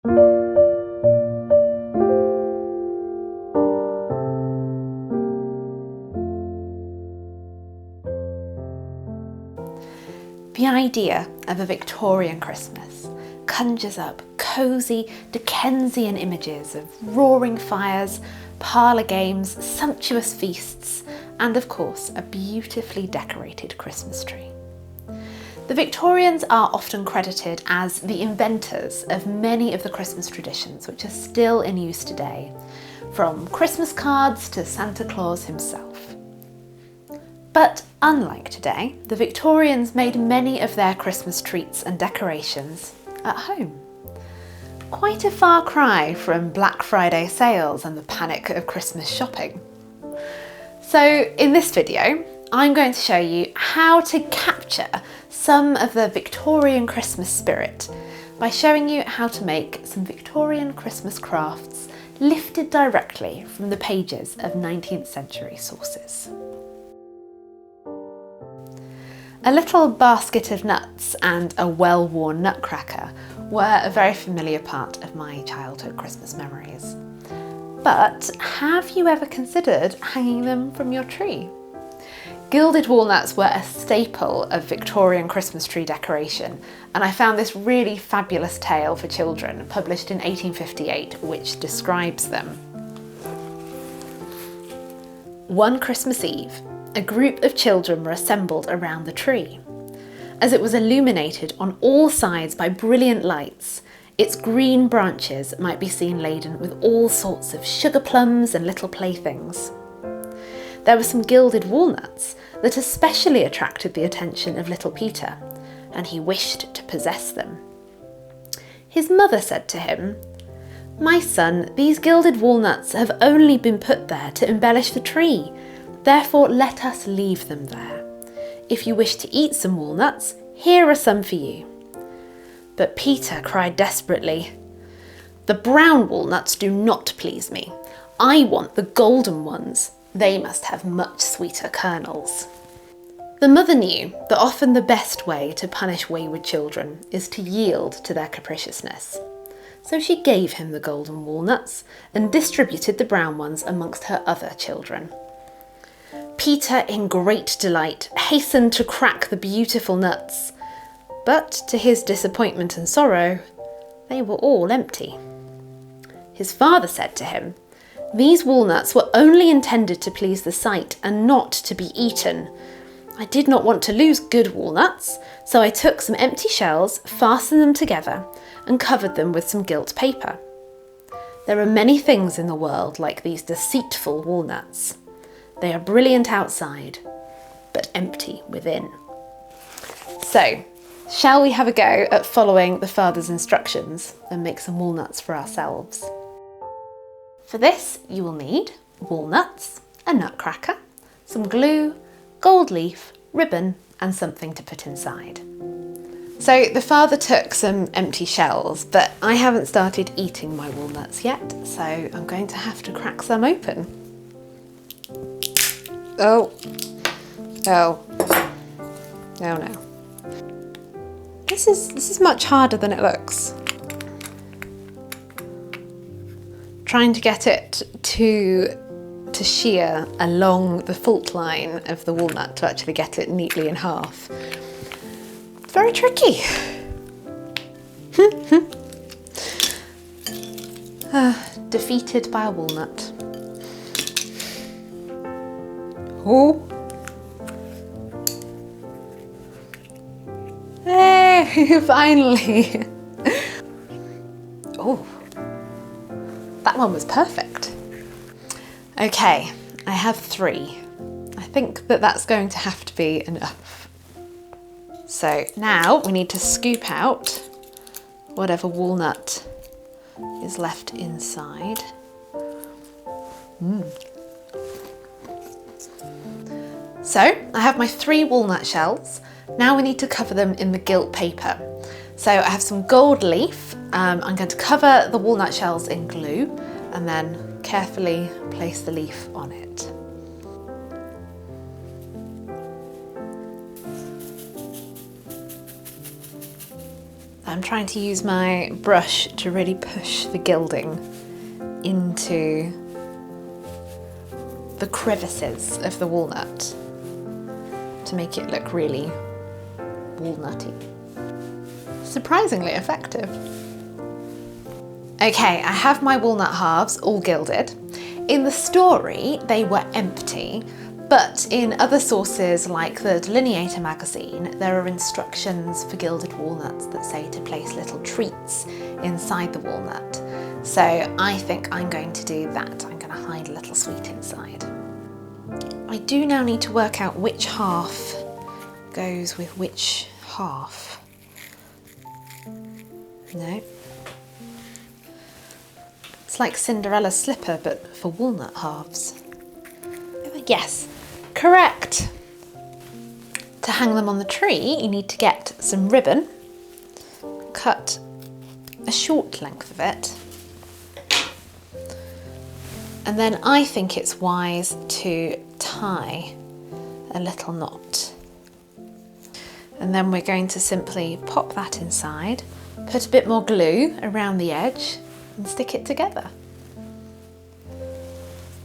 The idea of a Victorian Christmas conjures up cosy Dickensian images of roaring fires, parlour games, sumptuous feasts, and of course a beautifully decorated Christmas tree. The Victorians are often credited as the inventors of many of the Christmas traditions which are still in use today, from Christmas cards to Santa Claus himself. But unlike today, the Victorians made many of their Christmas treats and decorations at home. Quite a far cry from Black Friday sales and the panic of Christmas shopping. So in this video, I'm going to show you how to capture some of the Victorian Christmas spirit by showing you how to make some Victorian Christmas crafts lifted directly from the pages of 19th century sources. A little basket of nuts and a well-worn nutcracker were a very familiar part of my childhood Christmas memories. But have you ever considered hanging them from your tree? Gilded walnuts were a staple of Victorian Christmas tree decoration, and I found this really fabulous tale for children published in 1858 which describes them. One Christmas Eve, a group of children were assembled around the tree. As it was illuminated on all sides by brilliant lights, its green branches might be seen laden with all sorts of sugar plums and little playthings. There were some gilded walnuts that especially attracted the attention of little Peter, and he wished to possess them. His mother said to him, "My son, these gilded walnuts have only been put there to embellish the tree. Therefore, let us leave them there. If you wish to eat some walnuts, here are some for you." But Peter cried desperately, "The brown walnuts do not please me. I want the golden ones. They must have much sweeter kernels." The mother knew that often the best way to punish wayward children is to yield to their capriciousness. So she gave him the golden walnuts and distributed the brown ones amongst her other children. Peter, in great delight, hastened to crack the beautiful nuts, but to his disappointment and sorrow, they were all empty. His father said to him, "These walnuts were only intended to please the sight and not to be eaten. I did not want to lose good walnuts, so I took some empty shells, fastened them together, and covered them with some gilt paper. There are many things in the world like these deceitful walnuts. They are brilliant outside, but empty within." So, shall we have a go at following the father's instructions and make some walnuts for ourselves? For this, you will need walnuts, a nutcracker, some glue, gold leaf, ribbon, and something to put inside. So the father took some empty shells, but I haven't started eating my walnuts yet, so I'm going to have to crack some open. Oh, no. This is much harder than it looks. Trying to get it to shear along the fault line of the walnut to actually get it neatly in half. It's very tricky. Defeated by a walnut. Oh. Hey, finally. Oh, that one was perfect. Okay, I have 3. I think that's going to have to be enough. So now we need to scoop out whatever walnut is left inside. So I have my 3 walnut shells. Now we need to cover them in the gilt paper. So I have some gold leaf. I'm going to cover the walnut shells in glue and then carefully place the leaf on it. I'm trying to use my brush to really push the gilding into the crevices of the walnut to make it look really walnutty. Surprisingly effective. Okay, I have my walnut halves all gilded. In the story, they were empty, but in other sources like the Delineator magazine, there are instructions for gilded walnuts that say to place little treats inside the walnut. So I think I'm going to do that. I'm going to hide a little sweet inside. I do now need to work out which half goes with which half. No. It's like Cinderella's slipper, but for walnut halves. Yes, correct. To hang them on the tree, you need to get some ribbon, cut a short length of it, and then I think it's wise to tie a little knot. And then we're going to simply pop that inside, put a bit more glue around the edge and stick it together.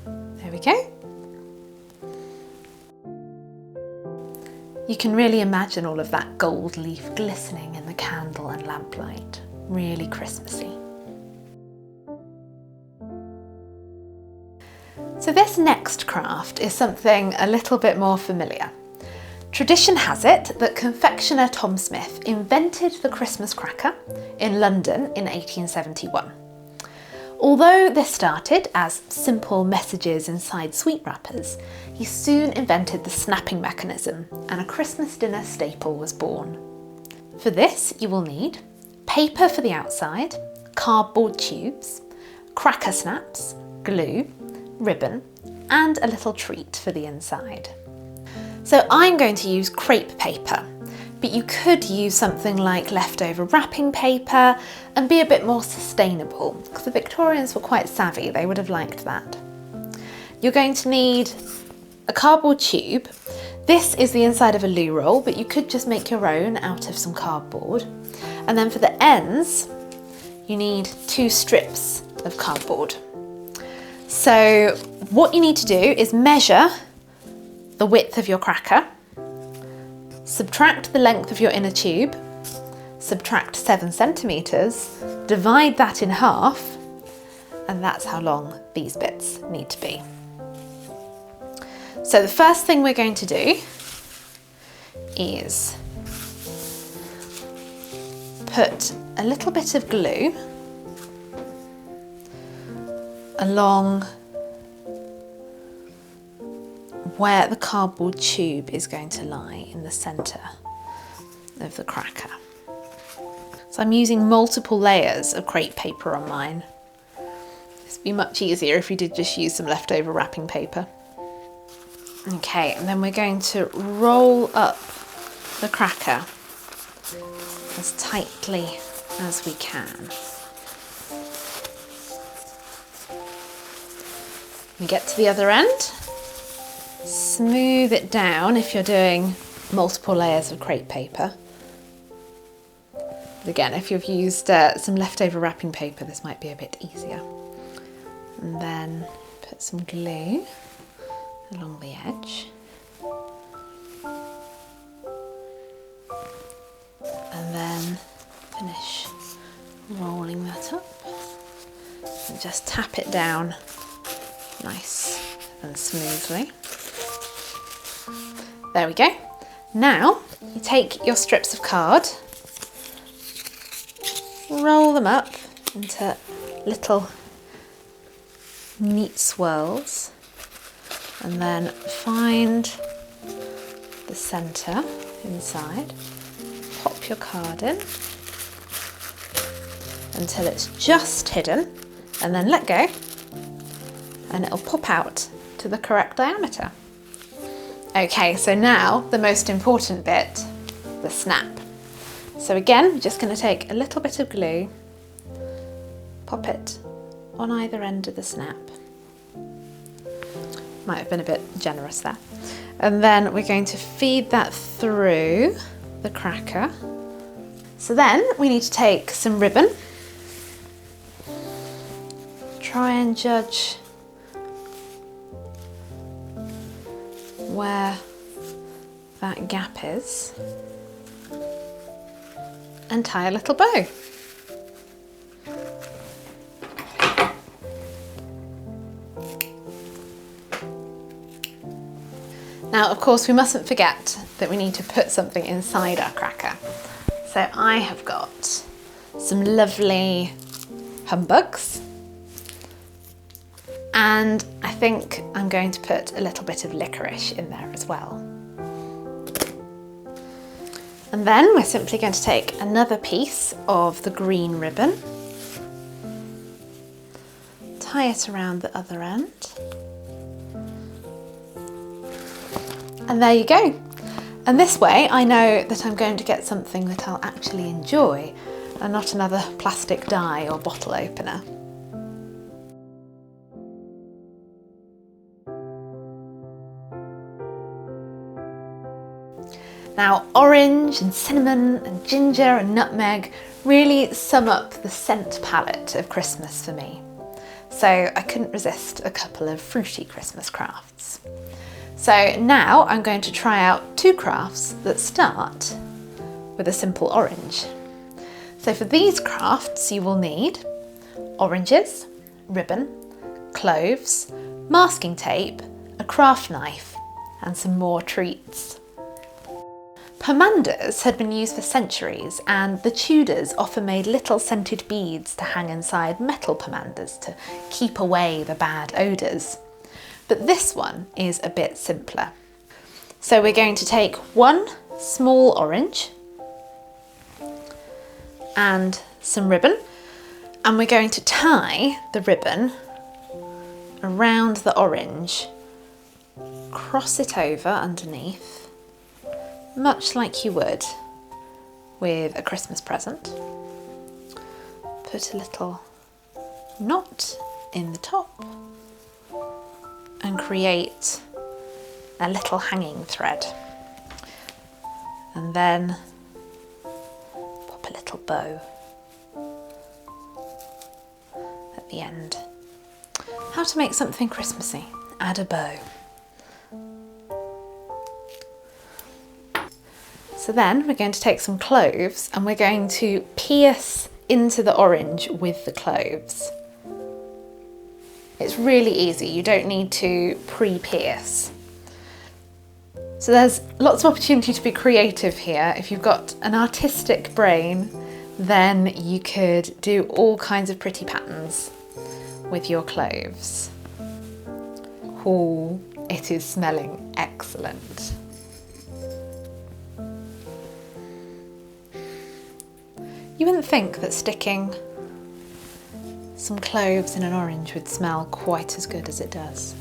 There we go. You can really imagine all of that gold leaf glistening in the candle and lamplight. Really Christmassy. So this next craft is something a little bit more familiar. Tradition has it that confectioner Tom Smith invented the Christmas cracker in London in 1871. Although this started as simple messages inside sweet wrappers, he soon invented the snapping mechanism and a Christmas dinner staple was born. For this you will need paper for the outside, cardboard tubes, cracker snaps, glue, ribbon and a little treat for the inside. So I'm going to use crepe paper, but you could use something like leftover wrapping paper and be a bit more sustainable, because the Victorians were quite savvy, they would have liked that. You're going to need a cardboard tube. This is the inside of a loo roll, but you could just make your own out of some cardboard. And then for the ends, you need 2 strips of cardboard. So what you need to do is measure the width of your cracker, subtract the length of your inner tube, subtract 7 centimetres, divide that in half, and that's how long these bits need to be. So the first thing we're going to do is put a little bit of glue along where the cardboard tube is going to lie in the centre of the cracker. So I'm using multiple layers of crepe paper on mine. This would be much easier if you did just use some leftover wrapping paper. Okay, and then we're going to roll up the cracker as tightly as we can. We get to the other end. Smooth it down if you're doing multiple layers of crepe paper. But again, if you've used some leftover wrapping paper, this might be a bit easier. And then put some glue along the edge. And then finish rolling that up. And just tap it down nice and smoothly. There we go. Now you take your strips of card, roll them up into little neat swirls, and then find the centre inside, pop your card in until it's just hidden, and then let go and it'll pop out to the correct diameter. Okay, so now the most important bit, the snap. So again, we're just going to take a little bit of glue, pop it on either end of the snap. Might have been a bit generous there. And then we're going to feed that through the cracker. So then we need to take some ribbon, try and judge where that gap is, and tie a little bow. Now, of course, we mustn't forget that we need to put something inside our cracker. So I have got some lovely humbugs, and I think I'm going to put a little bit of licorice in there as well. And then we're simply going to take another piece of the green ribbon, tie it around the other end, and there you go. And this way I know that I'm going to get something that I'll actually enjoy and not another plastic die or bottle opener. Now, orange and cinnamon and ginger and nutmeg really sum up the scent palette of Christmas for me. So I couldn't resist a couple of fruity Christmas crafts. So now I'm going to try out two crafts that start with a simple orange. So for these crafts you will need oranges, ribbon, cloves, masking tape, a craft knife and some more treats. Pomanders had been used for centuries, and the Tudors often made little scented beads to hang inside metal pomanders to keep away the bad odours. But this one is a bit simpler. So we're going to take one small orange and some ribbon, and we're going to tie the ribbon around the orange, cross it over underneath, much like you would with a Christmas present. Put a little knot in the top and create a little hanging thread. And then pop a little bow at the end. How to make something Christmassy? Add a bow. So then we're going to take some cloves and we're going to pierce into the orange with the cloves. It's really easy, you don't need to pre-pierce. So there's lots of opportunity to be creative here. If you've got an artistic brain, then you could do all kinds of pretty patterns with your cloves. Oh, it is smelling excellent. You wouldn't think that sticking some cloves in an orange would smell quite as good as it does.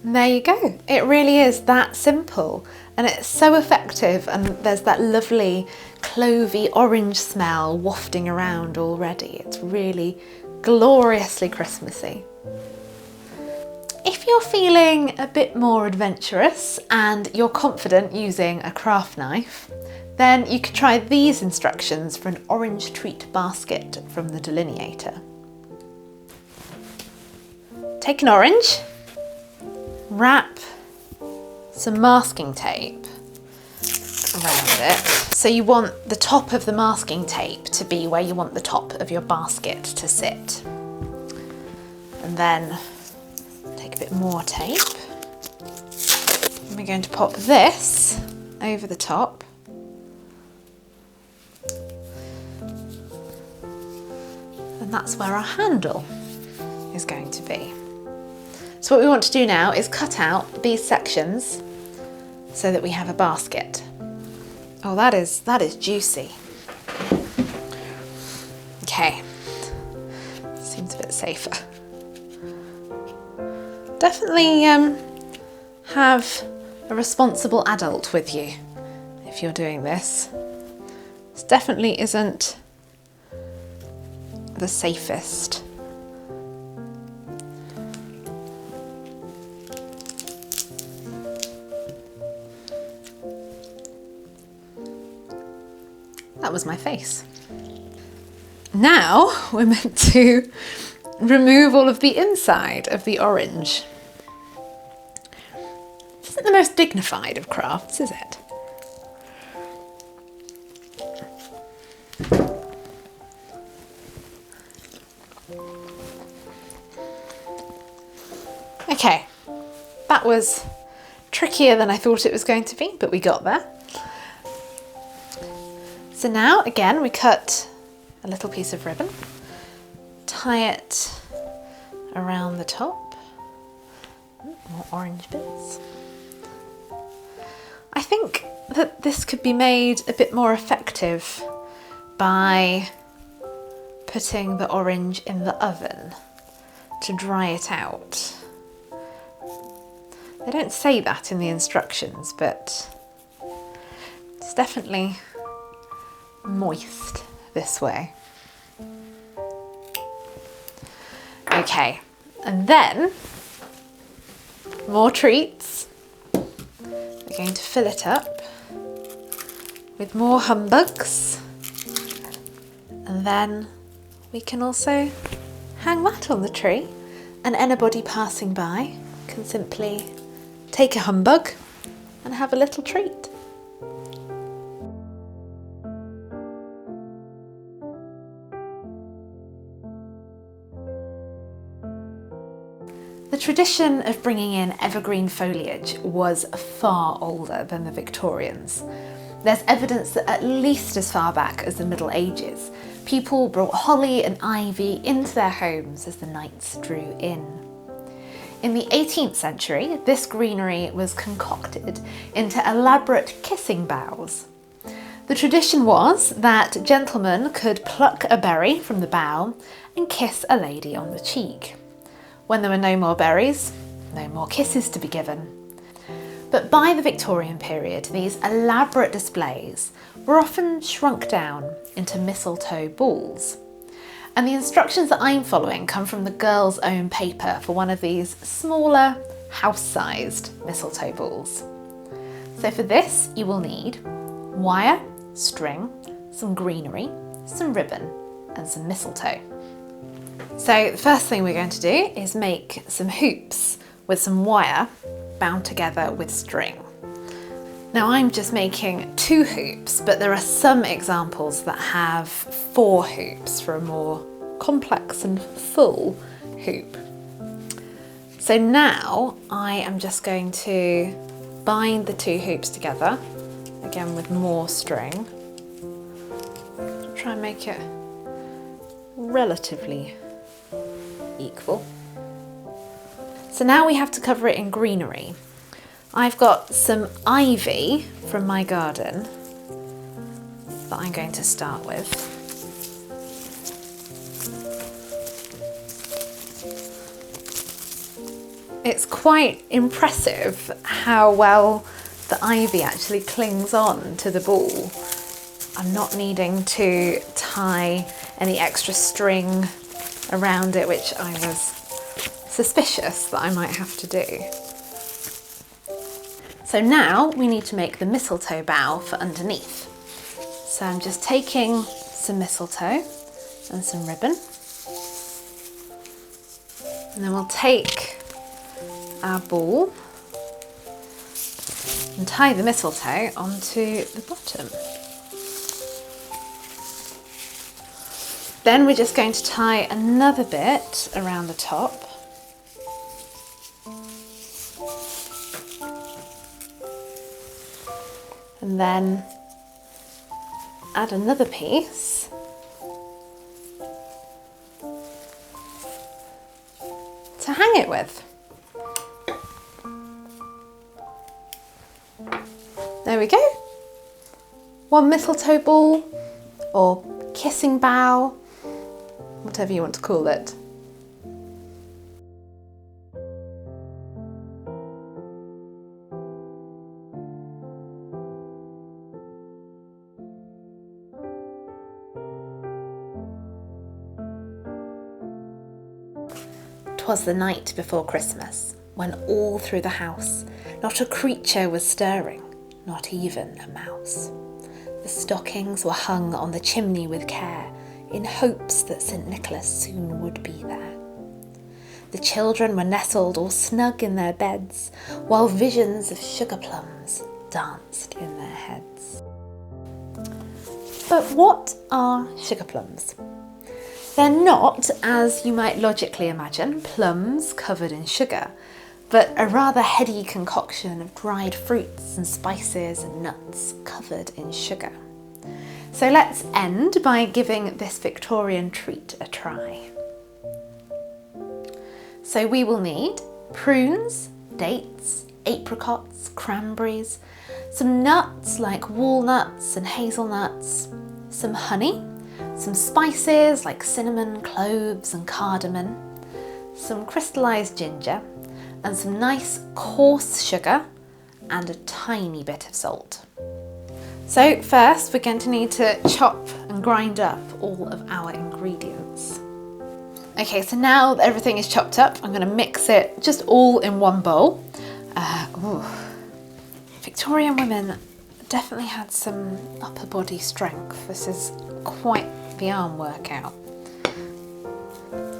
And there you go. It really is that simple, and it's so effective, and there's that lovely clovey orange smell wafting around already. It's really gloriously Christmassy. If you're feeling a bit more adventurous and you're confident using a craft knife, then you could try these instructions for an orange treat basket from the delineator. Take an orange, wrap some masking tape around it. So you want the top of the masking tape to be where you want the top of your basket to sit. And then take a bit more tape. And we're going to pop this over the top. And that's where our handle is going to be. So what we want to do now is cut out these sections so that we have a basket. Oh, that is juicy. Okay, seems a bit safer. Definitely have a responsible adult with you if you're doing this. This definitely isn't the safest. was my face. Now we're meant to remove all of the inside of the orange. This isn't the most dignified of crafts, is it? Okay, that was trickier than I thought it was going to be, but we got there. So now, again, we cut a little piece of ribbon, tie it around the top. More orange bits. I think that this could be made a bit more effective by putting the orange in the oven to dry it out. They don't say that in the instructions, but it's definitely moist this way. Okay, and then more treats. We're going to fill it up with more humbugs, and then we can also hang that on the tree, and anybody passing by can simply take a humbug and have a little treat. The tradition of bringing in evergreen foliage was far older than the Victorians. There's evidence that at least as far back as the Middle Ages, people brought holly and ivy into their homes as the nights drew in. In the 18th century, this greenery was concocted into elaborate kissing boughs. The tradition was that gentlemen could pluck a berry from the bough and kiss a lady on the cheek. When there were no more berries, no more kisses to be given. But by the Victorian period, these elaborate displays were often shrunk down into mistletoe balls. And the instructions that I'm following come from the girls' own paper for one of these smaller, house-sized mistletoe balls. So for this, you will need wire, string, some greenery, some ribbon, and some mistletoe. So the first thing we're going to do is make some hoops with some wire bound together with string. Now I'm just making 2 hoops, but there are some examples that have 4 hoops for a more complex and full hoop. So now I am just going to bind the 2 hoops together, again with more string. Try and make it relatively equal. So now we have to cover it in greenery. I've got some ivy from my garden that I'm going to start with. It's quite impressive how well the ivy actually clings on to the ball. I'm not needing to tie any extra string around it, which I was suspicious that I might have to do. So now we need to make the mistletoe bough for underneath. So I'm just taking some mistletoe and some ribbon, and then we'll take our ball and tie the mistletoe onto the bottom. Then we're just going to tie another bit around the top. And then add another piece to hang it with. There we go. One mistletoe ball, or kissing bough, whatever you want to call it. "'Twas the night before Christmas, when all through the house not a creature was stirring, not even a mouse. The stockings were hung on the chimney with care, in hopes that St. Nicholas soon would be there. The children were nestled all snug in their beds, while visions of sugar plums danced in their heads. But what are sugar plums? They're not, as you might logically imagine, plums covered in sugar, but a rather heady concoction of dried fruits and spices and nuts covered in sugar. So let's end by giving this Victorian treat a try. So we will need prunes, dates, apricots, cranberries, some nuts like walnuts and hazelnuts, some honey, some spices like cinnamon, cloves and cardamom, some crystallised ginger, and some nice coarse sugar and a tiny bit of salt. So first we're going to need to chop and grind up all of our ingredients. Okay, so now that everything is chopped up, I'm going to mix it just all in one bowl. Victorian women definitely had some upper body strength. This is quite the arm workout.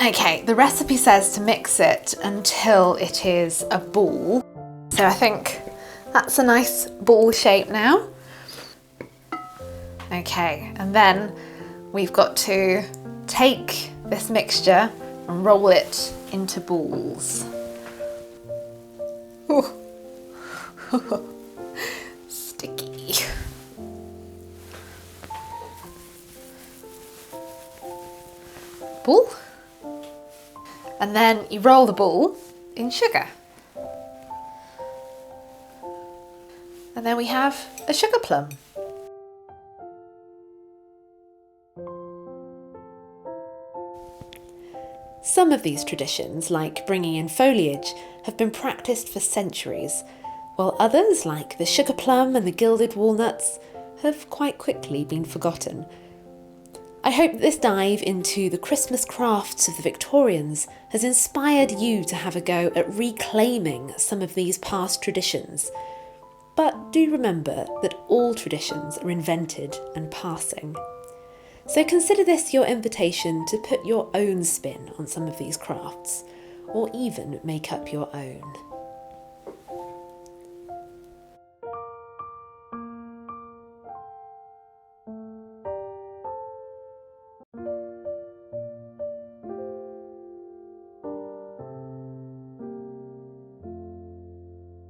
Okay, the recipe says to mix it until it is a ball. So I think that's a nice ball shape now. Okay, and then we've got to take this mixture and roll it into balls. Sticky. Ball. And then you roll the ball in sugar. And then we have a sugar plum. Some of these traditions, like bringing in foliage, have been practiced for centuries, while others, like the sugar plum and the gilded walnuts, have quite quickly been forgotten. I hope this dive into the Christmas crafts of the Victorians has inspired you to have a go at reclaiming some of these past traditions. But do remember that all traditions are invented and passing. So consider this your invitation to put your own spin on some of these crafts, or even make up your own.